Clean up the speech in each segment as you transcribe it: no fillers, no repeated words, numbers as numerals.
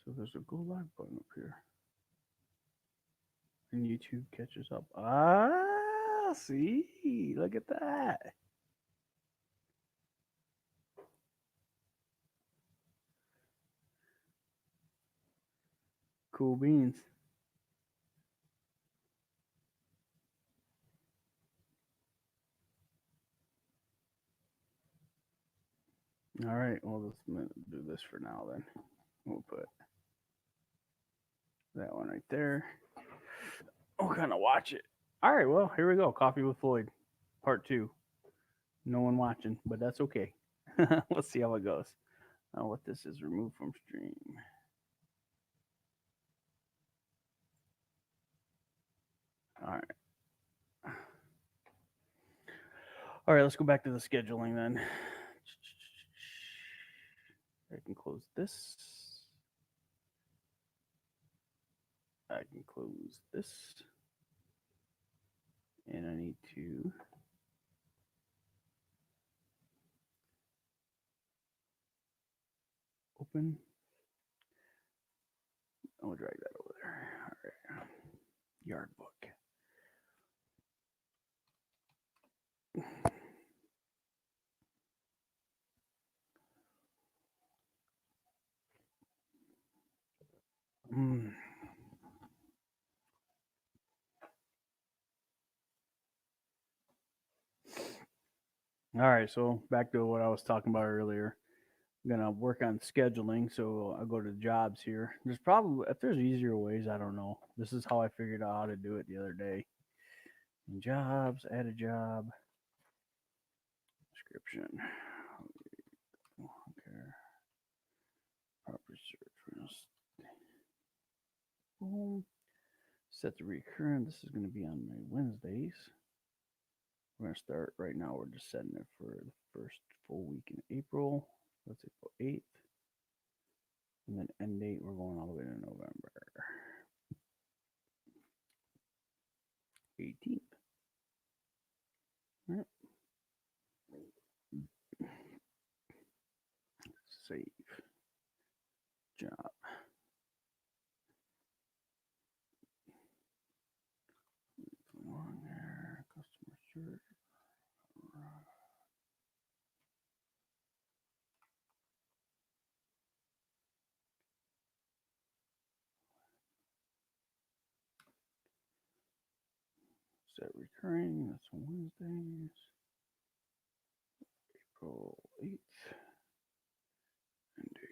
So there's a go live button up here. And YouTube catches up. Ah, see, look at that. Cool beans. All right, well, let's do this for now then. We'll put that one right there. We'll kind of watch it. All right, well, here we go. Coffee with Floyd, part two. No one watching, but that's okay. Let's see how it goes. What this is, removed from stream. All right. All right, let's go back to the scheduling then. I can close this. I can close this. And I need to open. I'll drag that over there. All right. Yard book. Mm. All right, so back to what I was talking about earlier. I'm gonna work on scheduling, so I'll go to jobs here. There's probably if there's easier ways, I don't know. This is how I figured out how to do it the other day. In jobs, add a job, description. Okay. Proper search. Boom. Set the recurrent. This is going to be on my Wednesdays. We're going to start right now. We're just setting it for the first full week in April. That's April 8th. And then end date, we're going all the way to November 18th. All right. Save. Job. Long there. Customer search. Set recurring. That's on Wednesdays. April 8th. End date.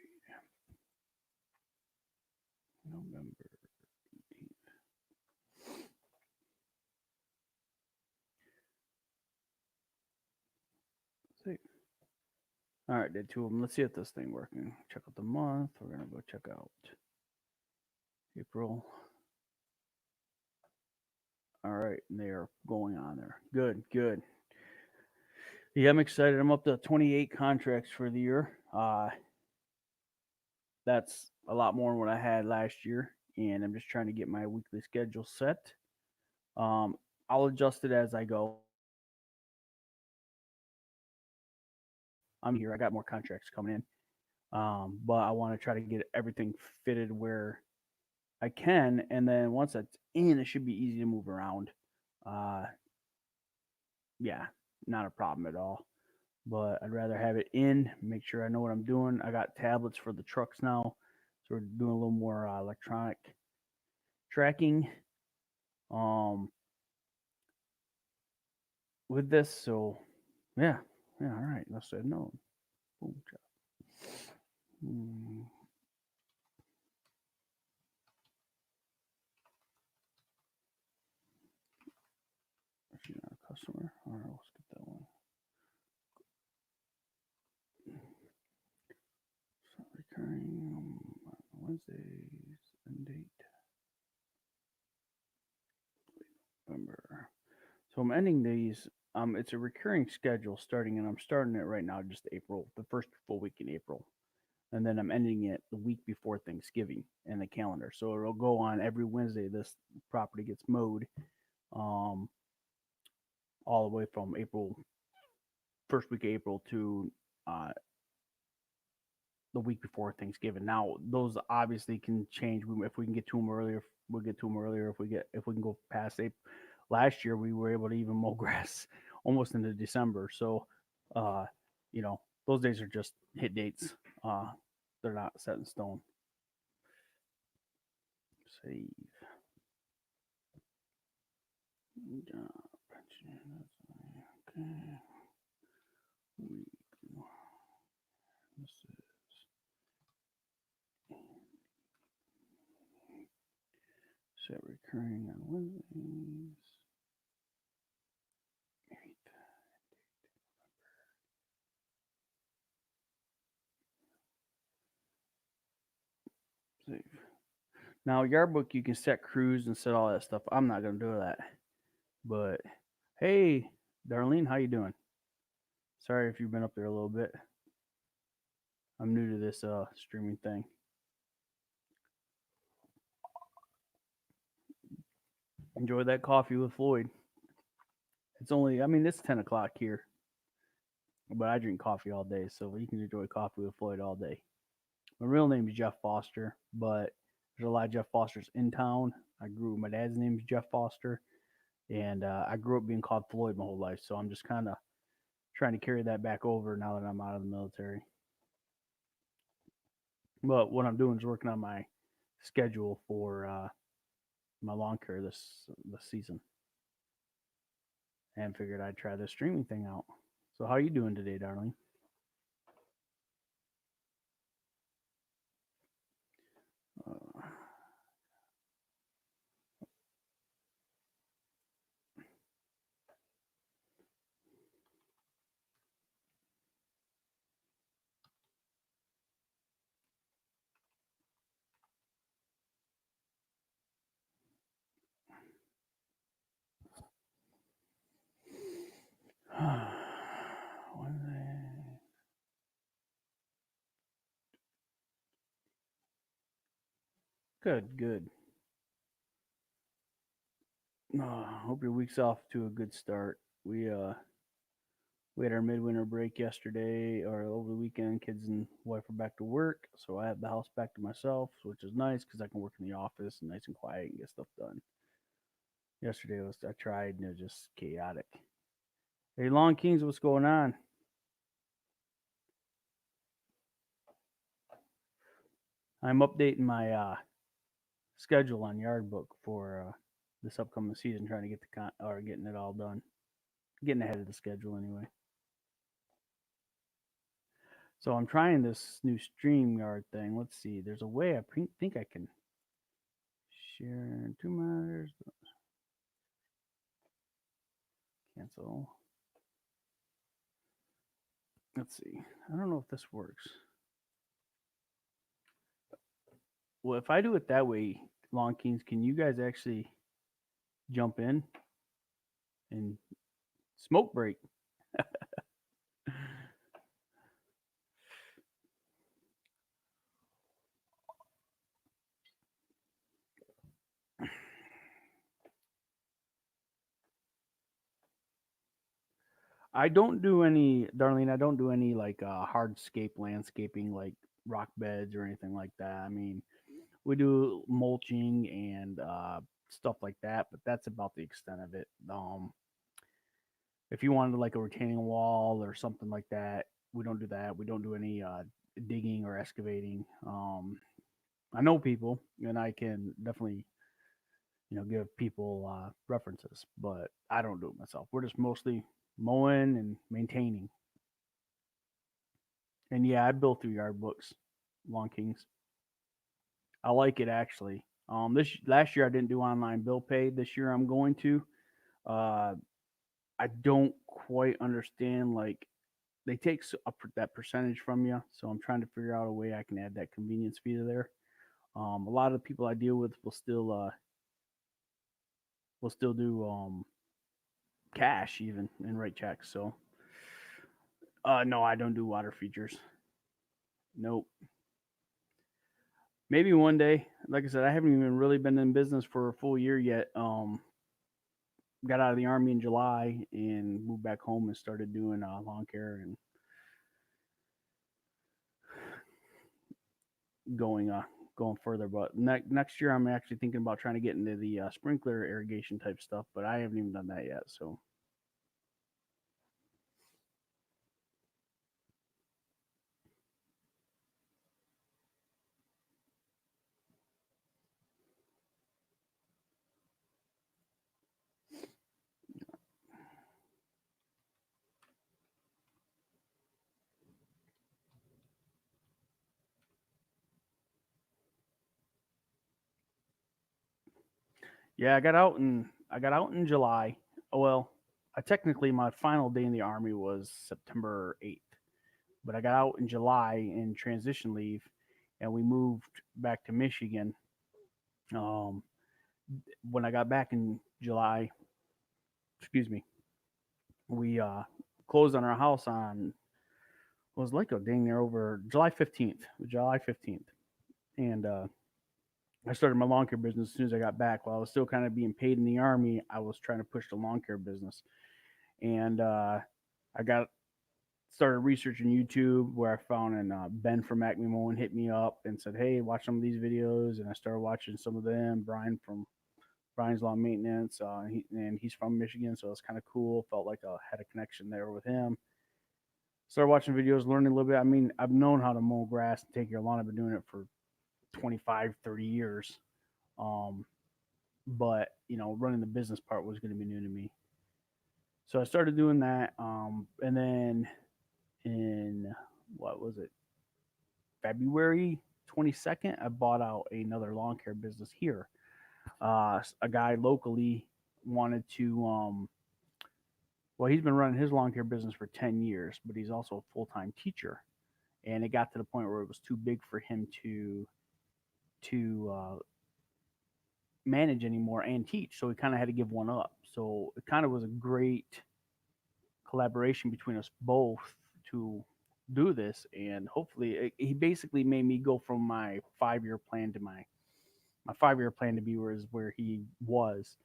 November 18th. Save. All right, did two of them. Let's see if this thing working. Check out the month. We're gonna go check out April. All right, and they are going on there. Good, good. Yeah, I'm excited. I'm up to 28 contracts for the year. That's a lot more than what I had last year, and I'm just trying to get my weekly schedule set. Um, I'll adjust it as I go. I'm here. I got more contracts coming in, but I want to try to get everything fitted where I can, and then once that's in, it should be easy to move around. Uh, yeah, not a problem at all. But I'd rather have it in, make sure I know what I'm doing. I got tablets for the trucks now, so we're doing a little more electronic tracking um, with this. So yeah, yeah, all right. Let's say no. Boom, hmm, she's not a customer. All right, let's get that one. Start recurring Wednesdays and date November. So I'm ending these. It's a recurring schedule starting, and I'm starting it right now, just April, the first full week in April, and then I'm ending it the week before Thanksgiving in the calendar. So it'll go on every Wednesday. This property gets mowed, um, all the way from April, first week of April to uh, the week before Thanksgiving. Now, those obviously can change. If we can get to them earlier, we'll get to them earlier. If we can go past April. Last year, we were able to even mow grass almost into December. So, uh, those days are just hit dates. Uh, they're not set in stone. Save. Okay. This is set recurring on Wednesdays. Save. Now, yard book, you can set crews and set all that stuff. I'm not gonna do that. But hey, Darlene, how you doing? Sorry if you've been up there a little bit. I'm new to this streaming thing. Enjoy that coffee with Floyd. It's only, I mean, it's 10 o'clock here, but I drink coffee all day, so you can enjoy coffee with Floyd all day. My real name is Jeff Foster, but there's a lot of Jeff Fosters in town. My dad's name is Jeff Foster, and I grew up being called Floyd my whole life, so I'm just kind of trying to carry that back over now that I'm out of the military. But what I'm doing is working on my schedule for my lawn care this season, and figured I'd try this streaming thing out. So how are you doing today, darling? Uh, good, good. Hope your week's off to a good start. We had our midwinter break yesterday or over the weekend. Kids and wife are back to work, so I have the house back to myself, which is nice because I can work in the office and nice and quiet and get stuff done. Yesterday was I tried and it was just chaotic. Hey, Long Kings, what's going on? I'm updating my schedule on Yard Book for this upcoming season, trying to get or getting it all done, getting ahead of the schedule anyway. So I'm trying this new StreamYard thing. Let's see. There's a way I think I can share 2 matters. Cancel. Let's see. I don't know if this works. Well, if I do it that way, Long Kings, can you guys actually jump in and smoke break? I don't do any, Darlene. I don't do any like hardscape landscaping, like rock beds or anything like that. I mean, we do mulching and stuff like that, but that's about the extent of it. If you wanted like a retaining wall or something like that, we don't do that. We don't do any digging or excavating. I know people, and I can definitely give people references, but I don't do it myself. We're just mostly mowing and maintaining. And yeah, I built through yard books, Long Kings. I like it actually. This last year I didn't do online bill pay. This year I'm going to. Uh, I don't quite understand like they take that percentage from you, so I'm trying to figure out a way I can add that convenience fee to there. A lot of the people I deal with will still do cash even and write checks. So no, I don't do water features. Nope. Maybe one day. Like I said, I haven't even really been in business for a full year yet. got out of the army in July and moved back home and started doing lawn care and going going further. But next year, I'm actually thinking about trying to get into the sprinkler irrigation type stuff, but I haven't even done that yet. So yeah, I got out in July. Well, I technically my final day in the army was September 8th, but I got out in July in transition leave, and we moved back to Michigan. Um, when I got back in July, excuse me, we closed on our house on was like a dang near over July 15th, and I started my lawn care business as soon as I got back. While I was still kind of being paid in the army, I was trying to push the lawn care business, and I got started researching YouTube where I found and Ben from Acme Mowing hit me up and said, "Hey, watch some of these videos," and I started watching some of them. Brian from Brian's Lawn Maintenance, and he's from Michigan, so it's kind of cool. Felt like I had a connection there with him. Started watching videos, learning a little bit. I mean, I've known how to mow grass and take care of lawn. I've been doing it for 25, 30 years. Um, but, running the business part was going to be new to me. So I started doing that. And then in, what was it, February 22nd, I bought out another lawn care business here. A guy locally wanted to, well, he's been running his lawn care business for 10 years, but he's also a full time teacher. And it got to the point where it was too big for him to manage anymore and teach. So he kind of had to give one up. So it kind of was a great collaboration between us both to do this. And hopefully, he basically made me go from my 5 year plan to my 5 year plan to be where he was.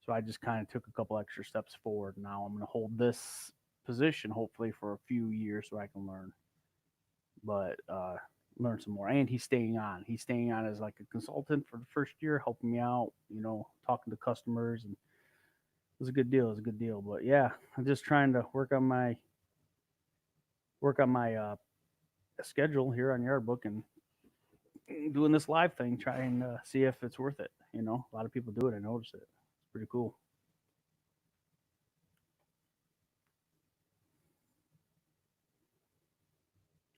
So I just kind of took a couple extra steps forward. Now I'm going to hold this position hopefully for a few years so I can learn, but learn some more. And he's staying on. He's staying on as like a consultant for the first year, helping me out. Talking to customers, and it was a good deal. It was a good deal. But yeah, I'm just trying to work on my schedule here on Yardbook and doing this live thing, trying to see if it's worth it. A lot of people do it. I notice it. It's pretty cool.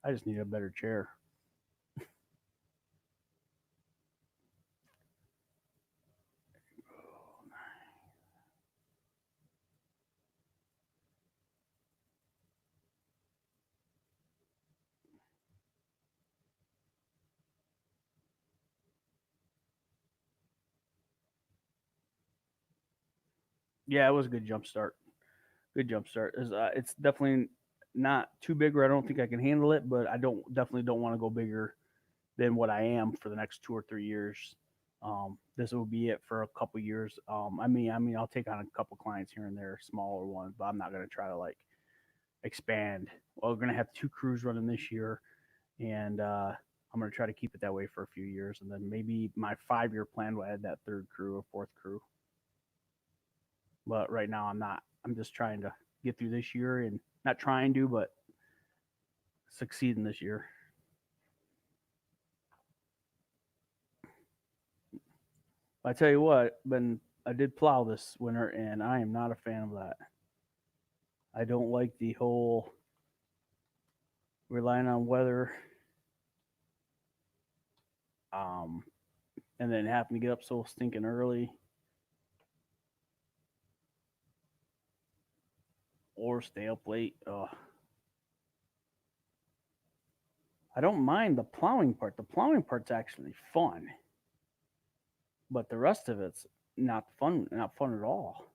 I just need a better chair. Yeah, it was a good jump start. Good jump start. It's definitely not too big where I don't think I can handle it, but I don't want to go bigger than what I am for the next 2 or 3 years. This will be it for a couple years. I'll take on a couple clients here and there, smaller ones, but I'm not going to try to like expand. Well, we're going to have 2 crews running this year, and I'm going to try to keep it that way for a few years, and then maybe my 5 year plan will add that third crew or fourth crew. But right now, I'm not. I'm just trying to get through this year and not trying to, but succeed in this year. I tell you what, when I did plow this winter, and I am not a fan of that. I don't like the whole relying on weather, um, and then having to get up so stinking early or stay up late. I don't mind the plowing part. The plowing part's actually fun, but the rest of it's not fun. Not fun at all.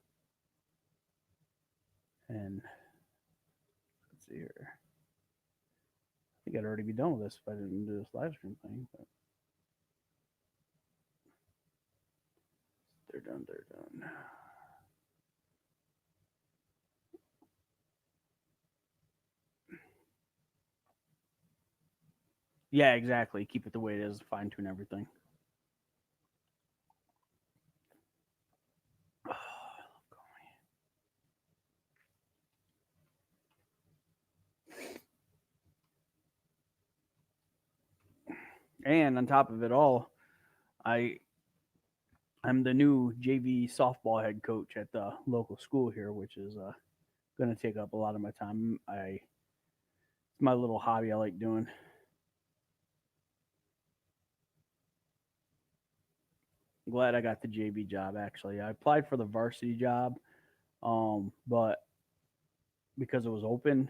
And let's see here. I think I'd already be done with this if I didn't do this live stream thing. But they're done. They're done. Yeah, exactly. Keep it the way it is. Fine tune everything. And on top of it all, I I'm the new JV softball head coach at the local school here, which is going to take up a lot of my time. It's my little hobby I like doing. Glad I got the JV job. Actually, I applied for the varsity job, but because it was open,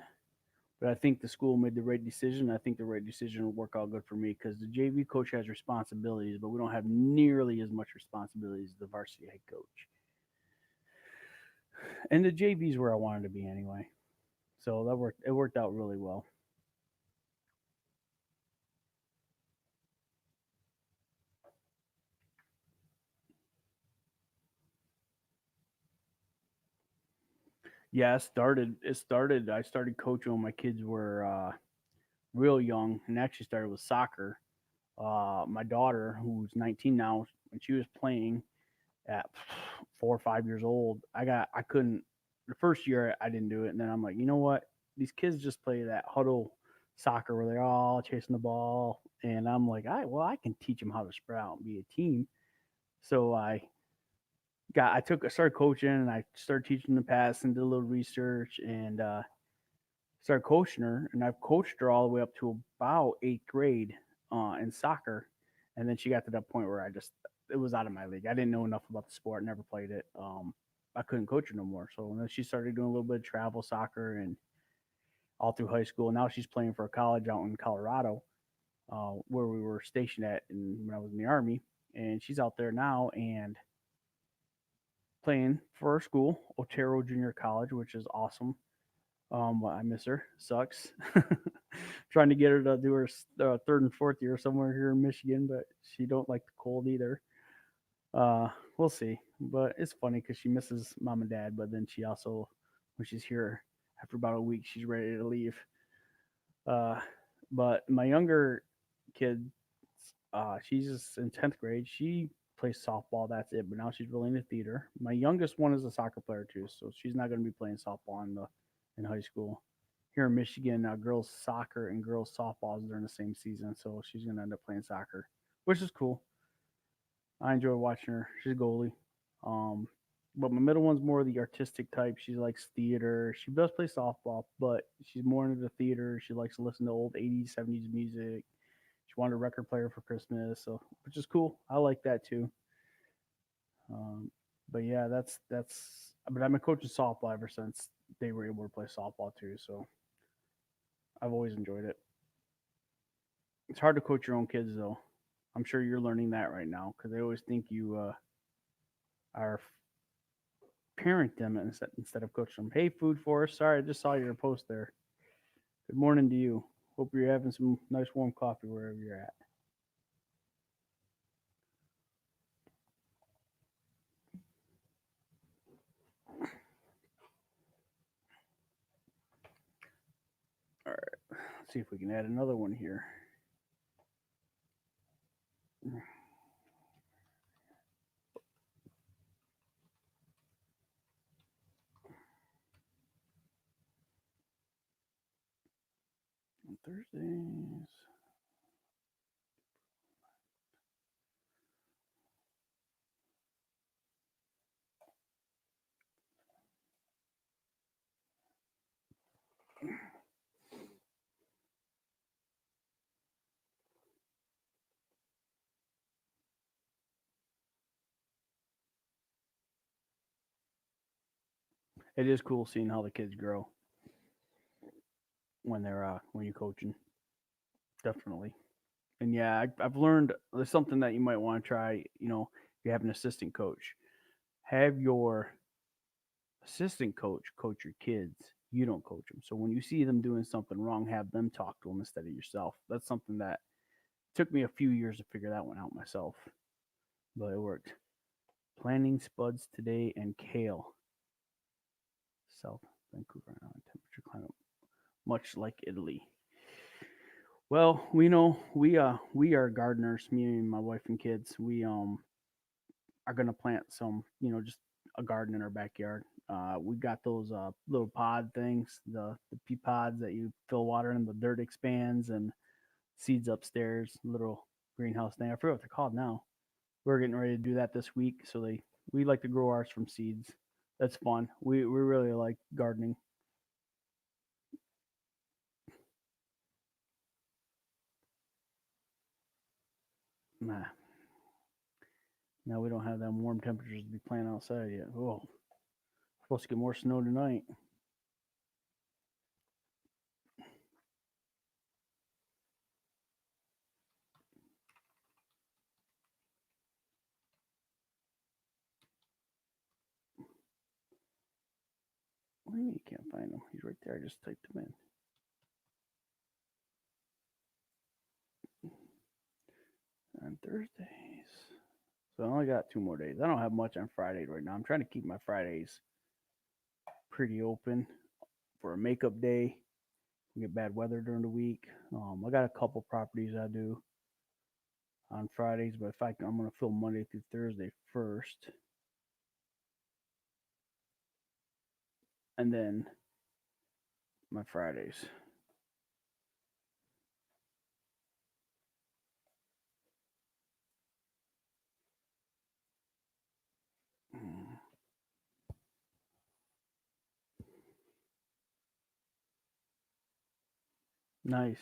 but I think the school made the right decision. I think the right decision will work out good for me because the JV coach has responsibilities, but we don't have nearly as much responsibilities as the varsity head coach. And the JV is where I wanted to be anyway, so that worked. It worked out really well. Yeah, it started. It started. I started coaching when my kids were real young, and actually started with soccer. My daughter, who's 19 now, when she was playing at 4 or 5 years old, I couldn't. The first year I didn't do it, and then I'm like, you know what? These kids just play that huddle soccer where they're all chasing the ball, and I'm like, I can teach them how to spread out and be a team. So I started coaching, and I started teaching the pass and did a little research, and started coaching her, and I've coached her all the way up to about eighth grade in soccer, and then she got to that point where it was out of my league. I didn't know enough about the sport, never played it. I couldn't coach her no more. So then she started doing a little bit of travel soccer and all through high school. Now she's playing for a college out in Colorado, where we were stationed when I was in the army, and she's out there now and playing for our school, Otero Junior College, which is awesome. Well, I miss her. Sucks. Trying to get her to do her third and fourth year somewhere here in Michigan, but she don't like the cold either. We'll see. But it's funny because she misses mom and dad, but then she also, when she's here after about a week, she's ready to leave. Uh, but my younger kid, she's just in 10th grade. She plays softball. That's it. But now she's really into theater. My youngest one is a soccer player too, so she's not going to be playing softball in high school. Here in Michigan, girls soccer and girls softball is during the same season, so she's going to end up playing soccer, which is cool. I enjoy watching her. She's a goalie. Um, but my middle one's more the artistic type. She likes theater. She does play softball, but she's more into the theater. She likes to listen to old 80s, 70s music. She wanted a record player for Christmas, so which is cool. I like that too. Um, but yeah, that's. But I've been coaching softball ever since they were able to play softball too. So I've always enjoyed it. It's hard to coach your own kids though. I'm sure you're learning that right now because they always think you are parent them instead of coach them. Hey, food for us. Sorry, I just saw your post there. Good morning to you. Hope you're having some nice warm coffee wherever you're at. All right, let's see if we can add another one here. On Thursdays. It is cool seeing how the kids grow when you're coaching. Definitely. And yeah, I've learned there's something that you might want to try. If you have an assistant coach, have your assistant coach your kids. You don't coach them. So when you see them doing something wrong, have them talk to them instead of yourself. That's something that took me a few years to figure that one out myself, but it worked. Planting spuds today and kale. South Vancouver, temperature climate much like Italy. Well, we know we are gardeners, me and my wife and kids. We are gonna plant some, just a garden in our backyard. We got those little pod things, the pea pods that you fill water in, the dirt expands and seeds upstairs, little greenhouse thing. I forget what they're called now. We're getting ready to do that this week, so we like to grow ours from seeds. That's fun. We really like gardening. Nah, now we don't have them warm temperatures to be playing outside yet. Oh, supposed to get more snow tonight. What do you mean you can't find him? He's right there. I just typed him in on Thursdays. So I only got 2 more days. I don't have much on Fridays right now. I'm trying to keep my Fridays pretty open for a makeup day. We get bad weather during the week. I got a couple properties I do on Fridays, but if I'm gonna film Monday through Thursday first, and then my Fridays. Mm, nice.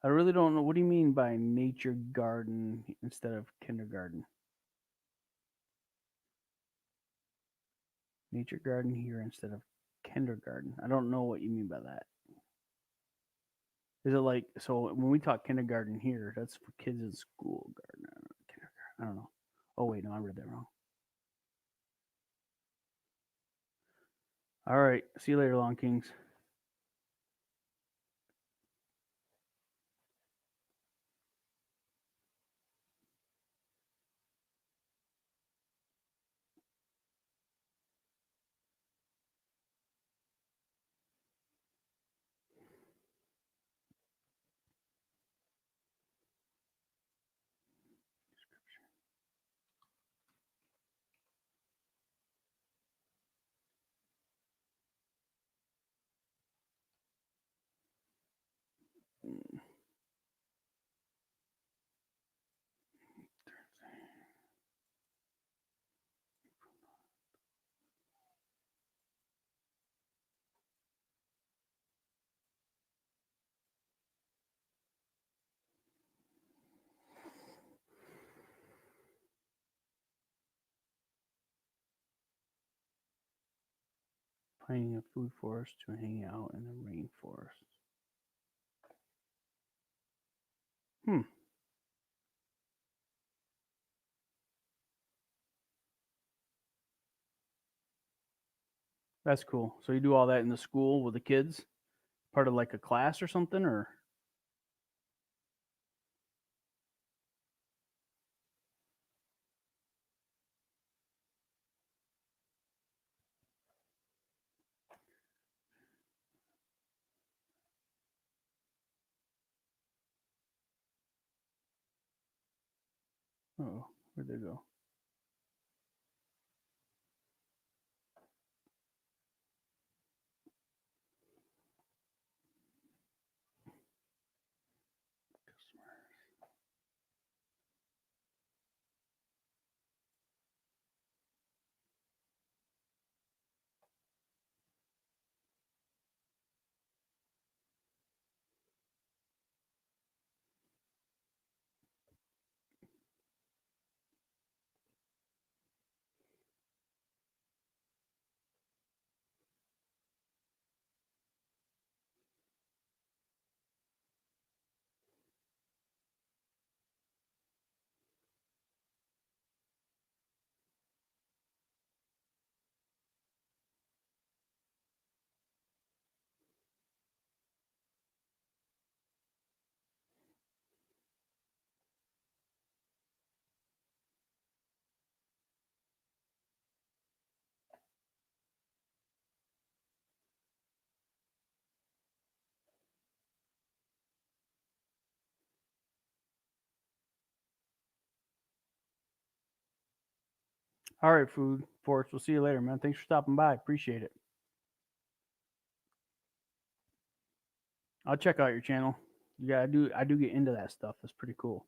I really don't know. What do you mean by nature garden instead of kindergarten? Nature garden here instead of kindergarten. I don't know what you mean by that. Is it like so when we talk kindergarten here, that's for kids in school garden. Kindergarten. I don't know. Oh wait, no, I read that wrong. All right. See you later, Long Kings. Finding a food forest to hang out in the rainforest. Hmm, that's cool. So you do all that in the school with the kids, part of like a class or something, or oh, where'd they go? All right, Food Force. We'll see you later, man. Thanks for stopping by. Appreciate it. I'll check out your channel. Yeah, I do get into that stuff. That's pretty cool.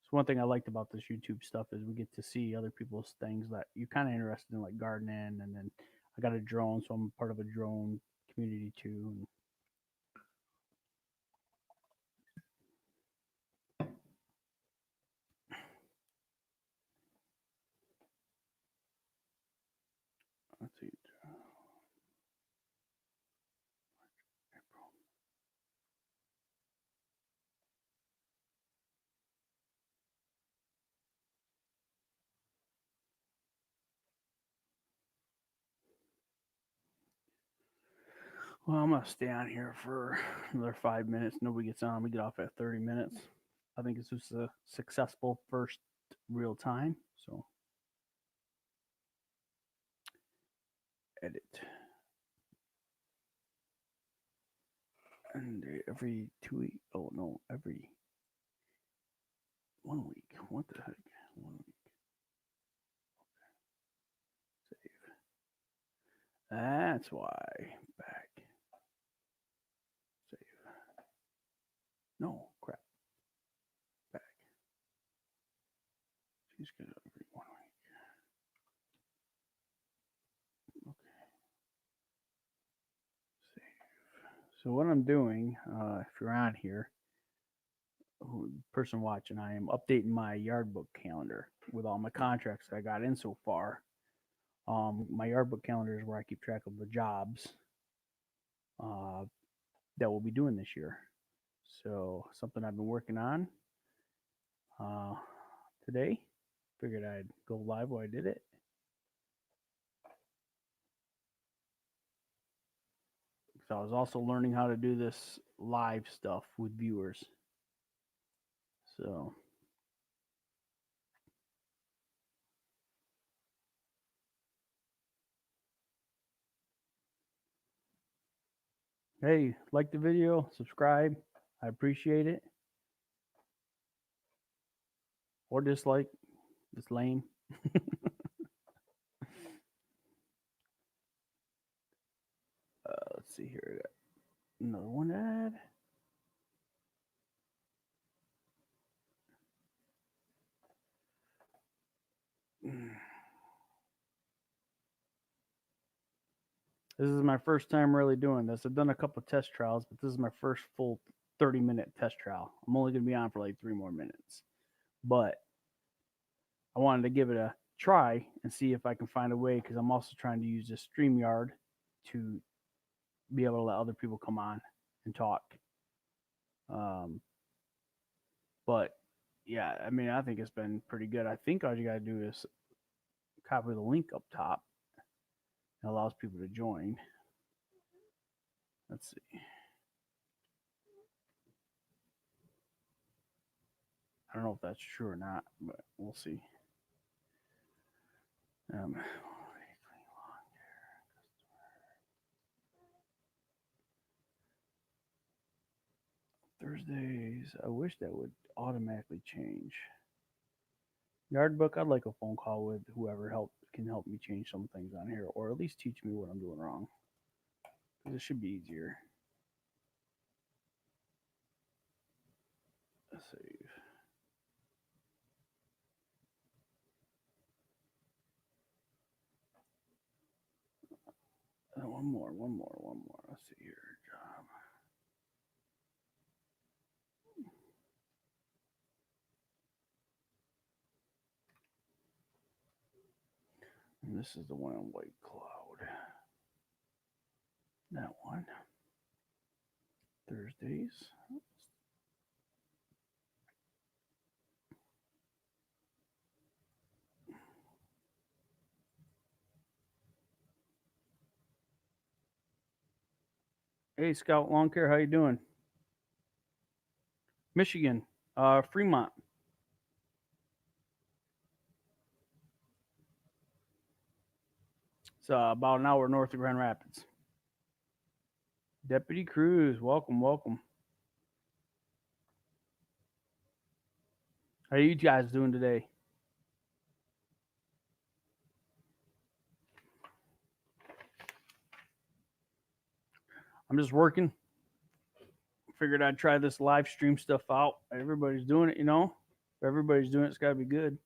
It's one thing I liked about this YouTube stuff is we get to see other people's things that you're kind of interested in, like gardening. And then I got a drone, so I'm part of a drone community too. And let's see. Well, I'm gonna stay on here for another 5 minutes. Nobody gets on. We get off at 30 minutes. I think it's just a successful first real time. So edit. And every 2 weeks. Oh no, every 1 week. What the heck? 1 week. Save. That's why. Back. Save. No, crap. Back. She's good every 1 week. Okay. Save. So what I'm doing, if you're on here, person watching, I am updating my yard book calendar with all my contracts that I got in so far. My yard book calendar is where I keep track of the jobs uh, that we'll be doing this year. So something I've been working on uh, today. Figured I'd go live while I did it. So I was also learning how to do this live stuff with viewers. So hey, like the video, subscribe. I appreciate it. Or dislike. It's lame. Let's see here. Another one ad. This is my first time really doing this. I've done a couple of test trials, but this is my first full 30-minute test trial. I'm only going to be on for like 3 more minutes. But I wanted to give it a try and see if I can find a way because I'm also trying to use this StreamYard to be able to let other people come on and talk. Um, but yeah, I mean, I think it's been pretty good. I think all you got to do is copy the link up top. It allows people to join. Let's see. I don't know if that's true or not, but we'll see. Um, Thursdays. I wish that would automatically change. Yard book. I'd like a phone call with whoever can help me change some things on here, or at least teach me what I'm doing wrong. Because it should be easier. Save. One more. Let's see here. Job. And this is the one on White Cloud. That one. Thursdays. Hey, Scout Lawn Care, how you doing? Michigan, Fremont. It's about an hour north of Grand Rapids. Deputy Cruz, welcome, welcome. How are you guys doing today? I'm just working. Figured I'd try this live stream stuff out. Everybody's doing it, you know. If everybody's doing it, it's got to be good.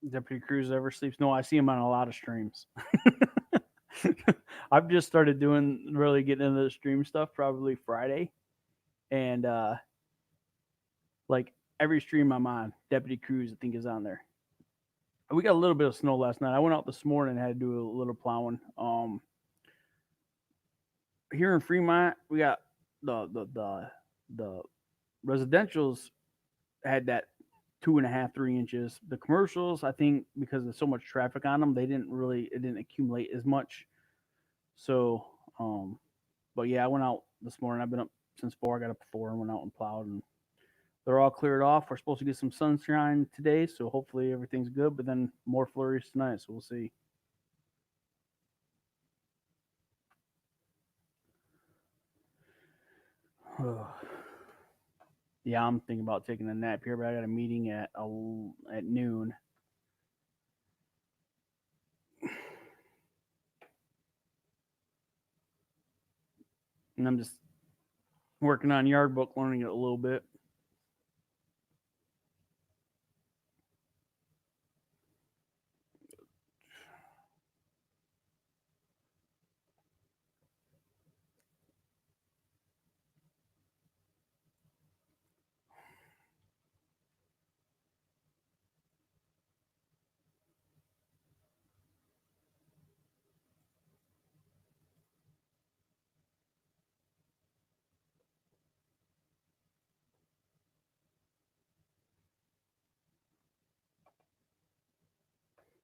Deputy Cruz ever sleeps? No, I see him on a lot of streams. I've just started doing really getting into the stream stuff probably Friday, and like every stream I'm on, Deputy Cruz I think is on there. We got a little bit of snow last night. I went out this morning and had to do a little plowing. Here in Fremont, we got the residentials had that 2.5, 3 inches. The commercials, I think, because there's so much traffic on them, it didn't accumulate as much. So, but yeah, I went out this morning. I've been up since 4. I got up at 4 and went out and plowed, and they're all cleared off. We're supposed to get some sunshine today, so hopefully everything's good. But then more flurries tonight, so we'll see. Yeah, I'm thinking about taking a nap here, but I got a meeting at noon. And I'm just working on yard book, learning it a little bit.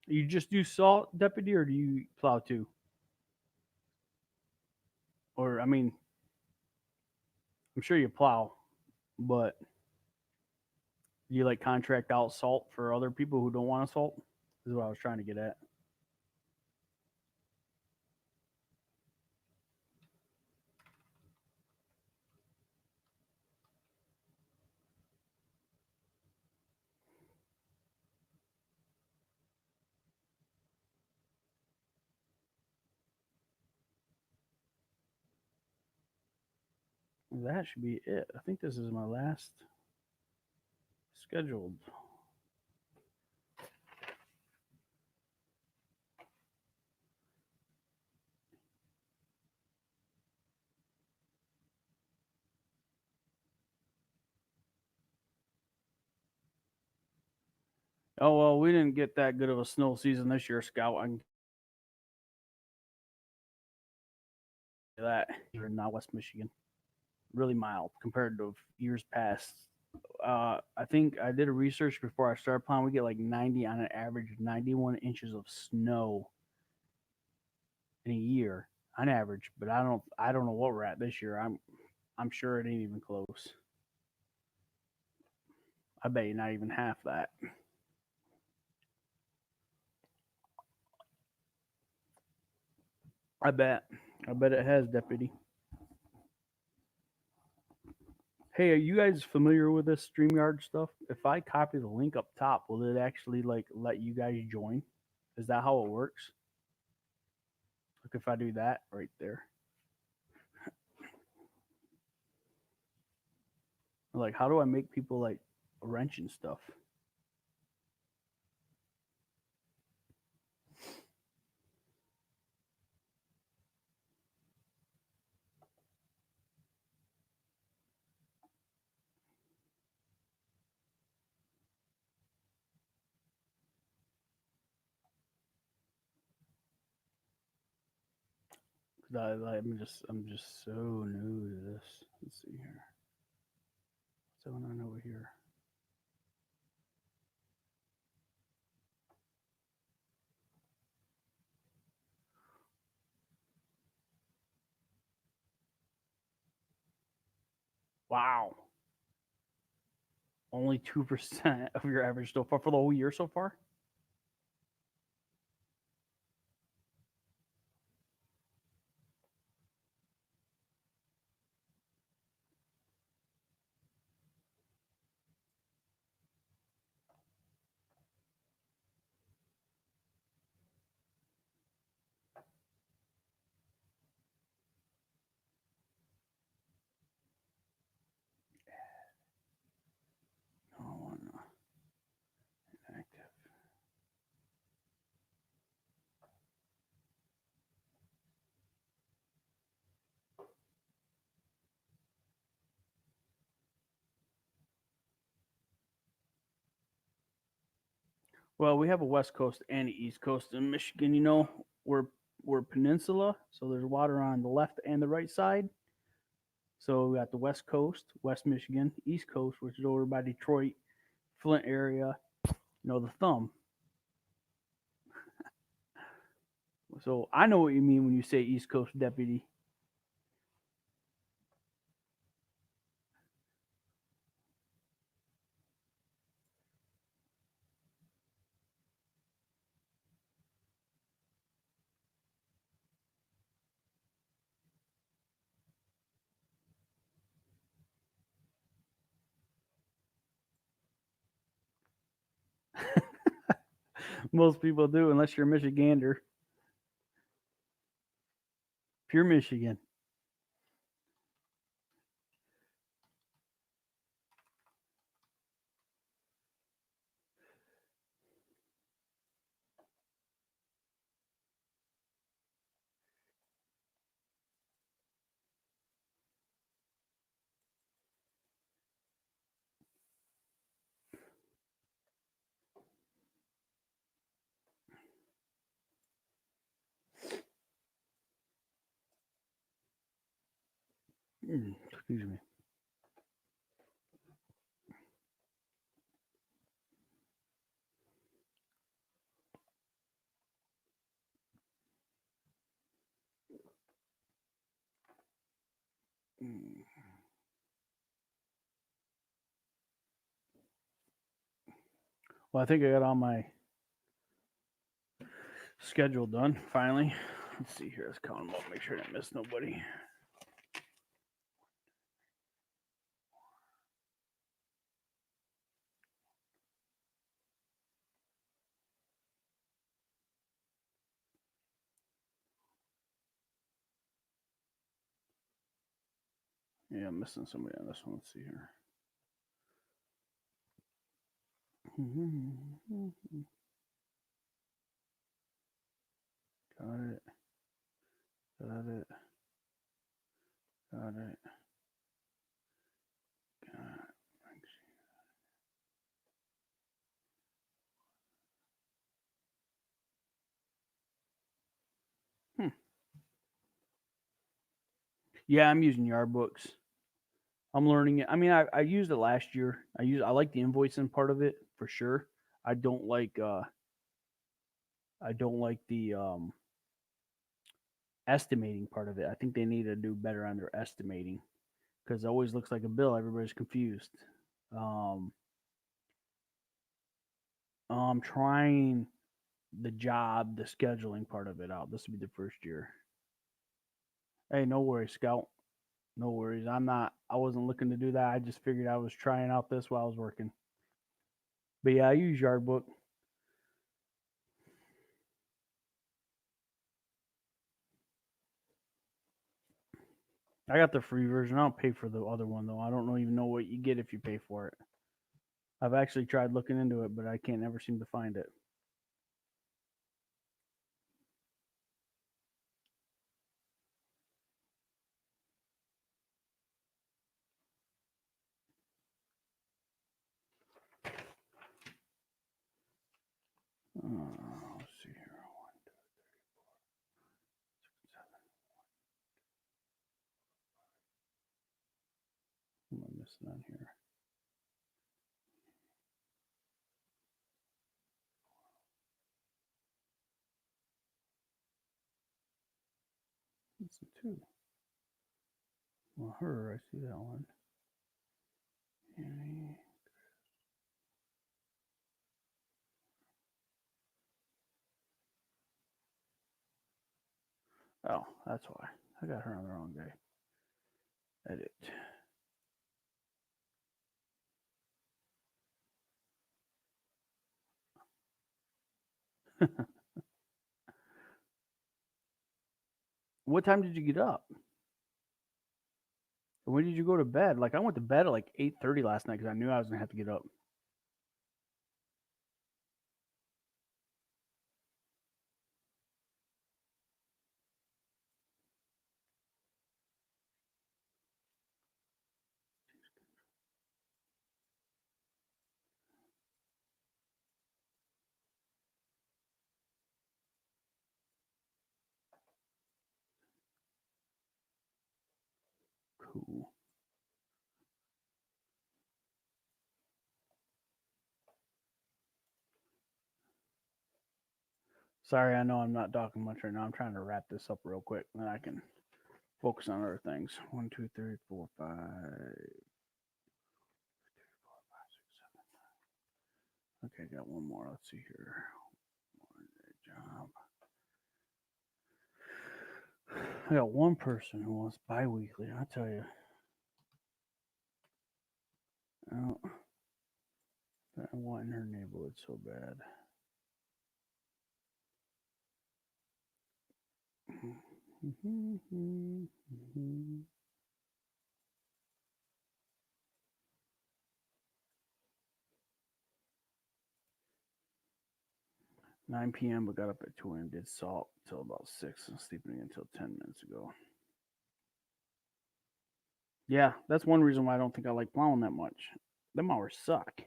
You just do salt, deputy, or do you plow too? Or I mean, I'm sure you plow, but do you like contract out salt for other people who don't want to salt? This is what I was trying to get at. That should be it. I think this is my last scheduled. Oh well, we didn't get that good of a snow season this year, Scout. I can tell you that here in West Michigan, really mild compared to years past. I think I did a research before I started plowing. We get like 90 on an average, 91 inches of snow in a year on average. But I don't know what we're at this year. I'm sure it ain't even close. I bet you not even half that. I bet. I bet it has, deputy. Hey, are you guys familiar with this StreamYard stuff? If I copy the link up top, will it actually like let you guys join? Is that how it works? Like if I do that right there. Like how do I make people like wrench and stuff? 'Cause I'm just so new to this. Let's see here. What's going on over here? Wow. Only 2% of your average so far for the whole year so far? Oh, no. Active. Well, we have a West Coast and an East Coast in Michigan. We're peninsula, so there's water on the left and the right side. So we got the West Coast, West Michigan, East Coast, which is over by Detroit, Flint area. The thumb. So I know what you mean when you say East Coast deputy. Most people do, unless you're a Michigander, pure Michigan. Excuse me. Mm. Well, I think I got all my schedule done finally. Let's see here. Let's count them up. Make sure I didn't miss nobody. Yeah, I'm missing somebody on this one. Let's see here. Got it. Got it. Got it. Got it. Hmm. Yeah, I'm using yard books. I'm learning it. I mean, I used it last year. I like the invoicing part of it for sure. I don't like I don't like the estimating part of it. I think they need to do better on their estimating because it always looks like a bill. Everybody's confused. Um, I'm trying the scheduling part of it out. This will be the first year. Hey, no worries, Scout. No worries. I wasn't looking to do that. I just figured I was trying out this while I was working. But yeah, I use Yardbook. I got the free version. I don't pay for the other one though. I don't even know what you get if you pay for it. I've actually tried looking into it, but I can't ever seem to find it. Let's see here. One, two, seven. What am I missing on here? Missing two. Well, her, I see that one. Oh, that's why. I got her on the wrong day. Edit. What time did you get up? When did you go to bed? Like I went to bed at like 8:30 last night because I knew I was gonna have to get up. Cool. Sorry, I know I'm not talking much right now. I'm trying to wrap this up real quick, and then I can focus on other things. 1, 2, 3, 4, 5. Okay, got one more. Let's see here. Job. I got one person who wants bi-weekly. I tell you, oh, I want in her neighborhood so bad. 9 p.m. but got up at 2 a.m. Did salt till about 6 and sleeping until 10 minutes ago. Yeah, that's one reason why I don't think I like plowing that much. Them hours suck.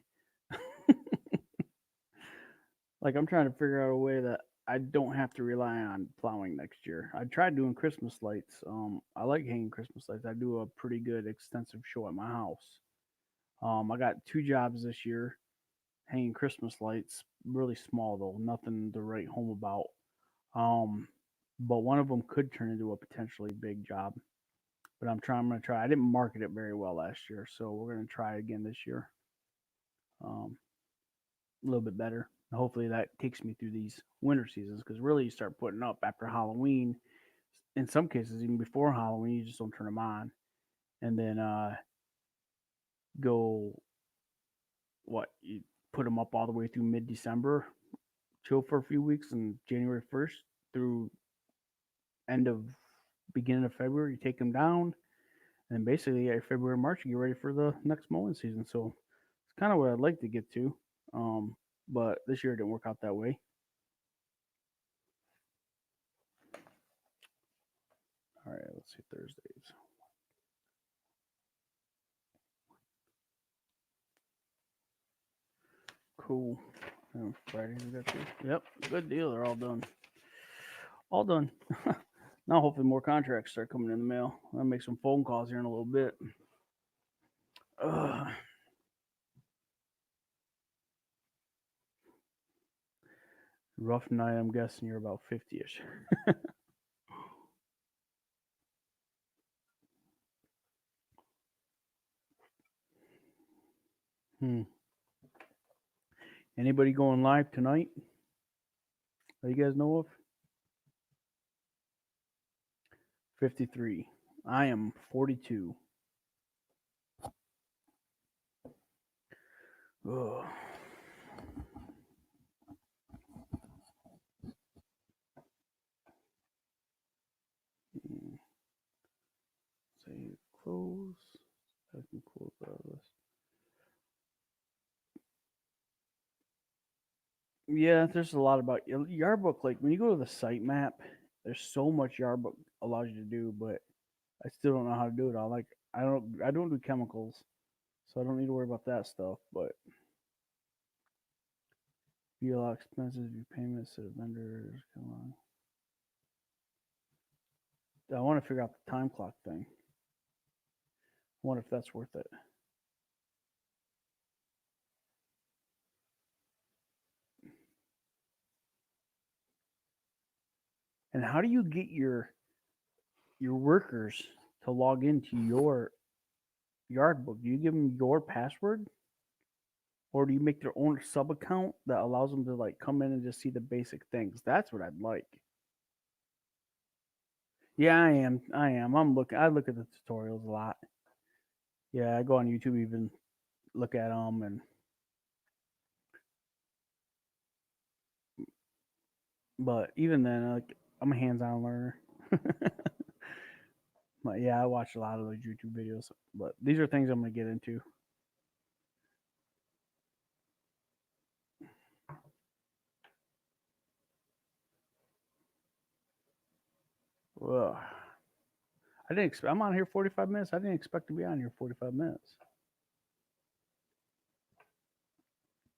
Like I'm trying to figure out a way that I don't have to rely on plowing next year. I tried doing Christmas lights. I like hanging Christmas lights. I do a pretty good extensive show at my house. I got two jobs this year hanging Christmas lights. Really small though, nothing to write home about. Um, but one of them could turn into a potentially big job. But I'm trying. I'm gonna try. I didn't market it very well last year, so we're gonna try again this year. A little bit better. Hopefully that takes me through these winter seasons because really you start putting up after Halloween. In some cases, even before Halloween, you just don't turn them on, and then go what you put them up all the way through mid December, chill for a few weeks, and January 1st through end of beginning of February, you take them down, and then basically February March you get ready for the next mowing season. So it's kind of what I'd like to get to, but this year it didn't work out that way. All right, let's see Thursdays. Cool. Fridays we got two. Yep, good deal. They're all done. All done. Now hopefully more contracts start coming in the mail. I'll make some phone calls here in a little bit. Ugh. Rough night. I'm guessing you're about 50ish. Hmm. Anybody going live tonight that you guys know of? 53. I am 42. Ugh. Hmm. Save close. I can close out of this. Yeah, there's a lot about Yardbook. Like when you go to the site map, there's so much Yardbook allows you to do, but I still don't know how to do it all. Like I don't do chemicals, so I don't need to worry about that stuff. But be a lot expensive. Your payments to the vendors. Come on. I want to figure out the time clock thing. I wonder if that's worth it. And how do you get your workers to log into your? Yard book. Do you give them your password, or do you make their own sub account that allows them to like come in and just see the basic things? That's what I'd like. Yeah, I am. I am. I'm looking. I look at the tutorials a lot. Yeah, I go on YouTube even look at them, and but even then, like I'm a hands-on learner. But yeah, I watch a lot of those YouTube videos. But these are things I'm gonna get into. Ugh. I didn't. I'm on here 45 minutes. I didn't expect to be on here 45 minutes.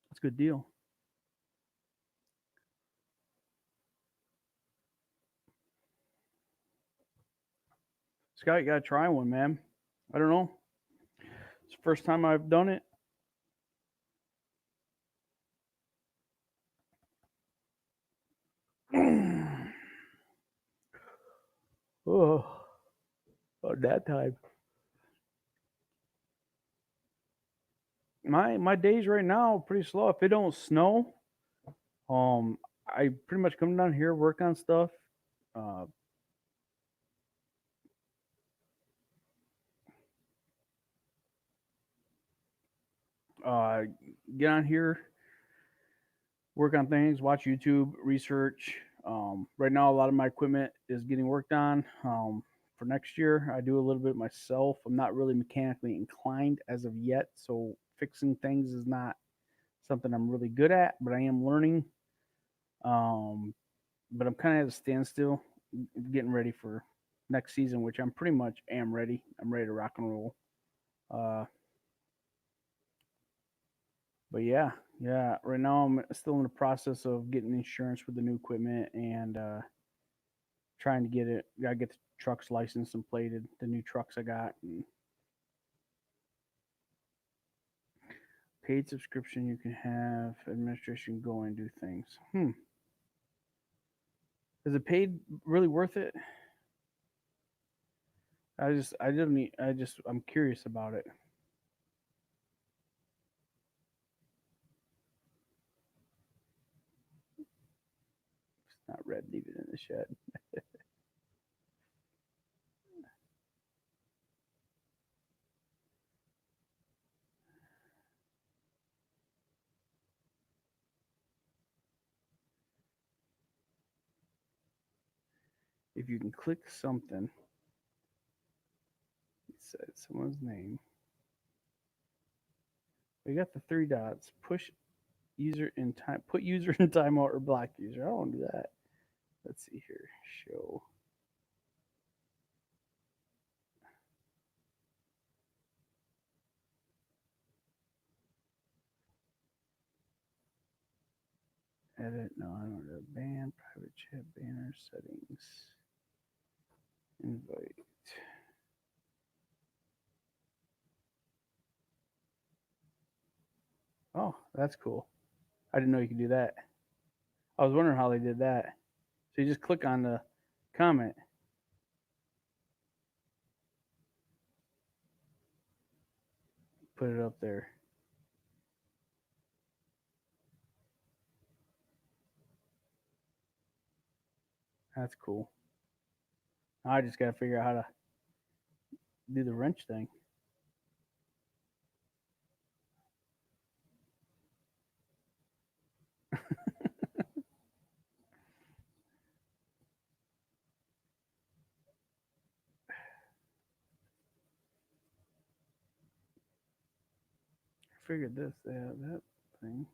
That's a good deal. Scott, you gotta try one, man. I don't know. It's the first time I've done it. Oh, at that time. My days right now are pretty slow. If it don't snow, I pretty much come down here, work on stuff, uh, uh, get on here, work on things, watch YouTube, research. Right now, a lot of my equipment is getting worked on. For next year, I do a little bit myself. I'm not really mechanically inclined as of yet, so fixing things is not something I'm really good at, but I am learning. Um, but I'm kind of at a standstill, getting ready for next season, which I'm pretty much am ready. I'm ready to rock and roll. Uh, but yeah, yeah. Right now, I'm still in the process of getting insurance with the new equipment and trying to get it. Gotta get the trucks licensed and plated. The new trucks I got. And paid subscription, you can have administration go and do things. Is it paid really worth it? I didn't. I'm curious about it. It's not red. Leave it in the shed. If you can click something, it said someone's name. We got the three dots. Push user in time. Put user in timeout or block user. I don't want to do that. Let's see here. Show. Edit. No, I don't know. Ban. Private chat banner settings. Invite. Oh, that's cool. I didn't know you could do that. I was wondering how they did that. So you just click on the comment, put it up there. That's cool. Now I just got to figure out how to do the wrench thing. I figured this, that thing.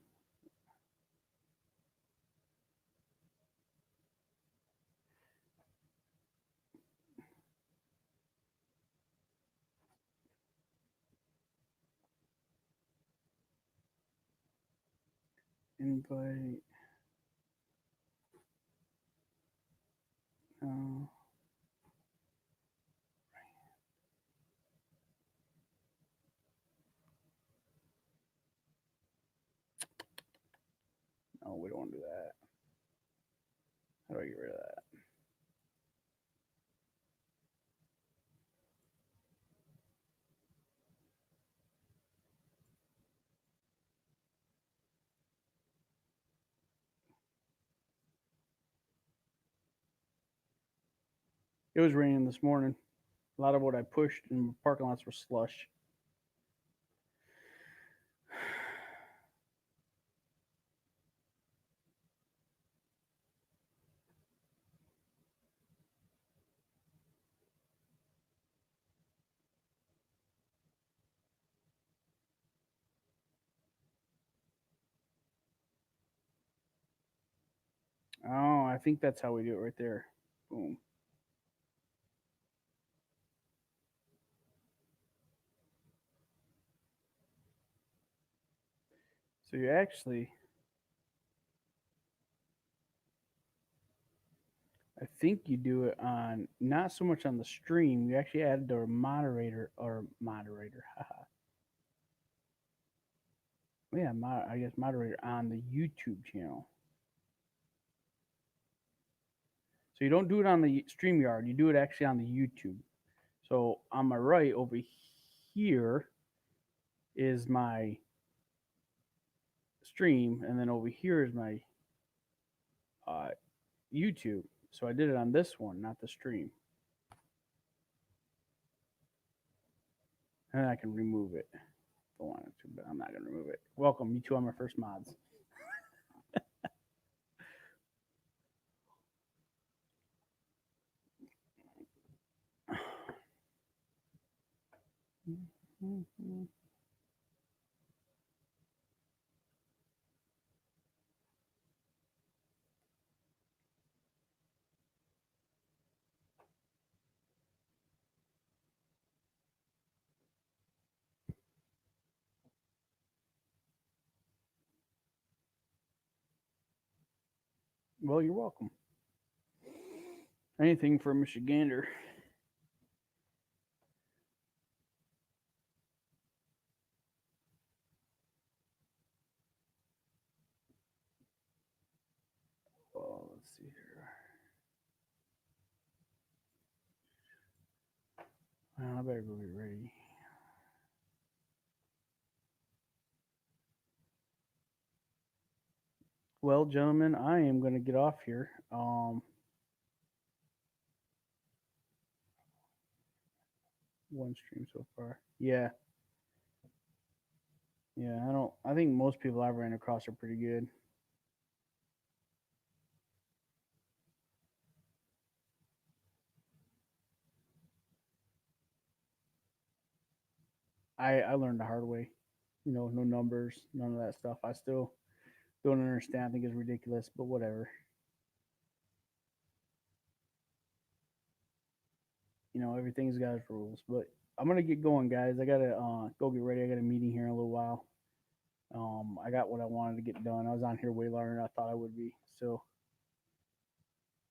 Invite. No, no, we don't want to do that. How do I get rid of that? It was raining this morning. A lot of what I pushed in the parking lots were slush. Oh, I think that's how we do it right there. Boom. So you actually, I think you do it on not so much on the stream. You actually added the moderator. Haha. Yeah, I guess moderator on the YouTube channel. So you don't do it on the StreamYard. You do it actually on the YouTube. So on my right over here is my stream, and then over here is my uh, YouTube. So I did it on this one, not the stream, and I can remove it if I wanted to, but I'm not gonna remove it. Welcome, you two are my first mods. Well, you're welcome. Anything for a Michigander. Oh, let's see here. I better go get ready. Well, gentlemen, I am going to get off here. One stream so far. Yeah, yeah. I don't. I think most people I've ran across are pretty good. I learned the hard way. No numbers, none of that stuff. I still don't understand. I think it's ridiculous, but whatever. Everything's got its rules. But I'm gonna get going, guys. I gotta go get ready. I got a meeting here in a little while. I got what I wanted to get done. I was on here way longer than I thought I would be. So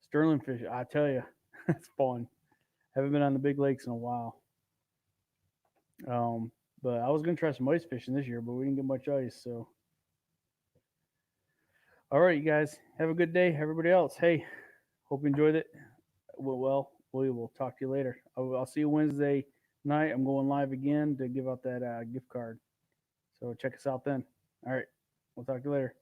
Sterling fish, I tell you, it's fun. Haven't been on the big lakes in a while. Um, but I was gonna try some ice fishing this year, but we didn't get much ice. So all right, you guys, have a good day. Everybody else, hey, hope you enjoyed it. Well, we will talk to you later. I'll see you Wednesday night. I'm going live again to give out that gift card. So check us out then. All right, we'll talk to you later.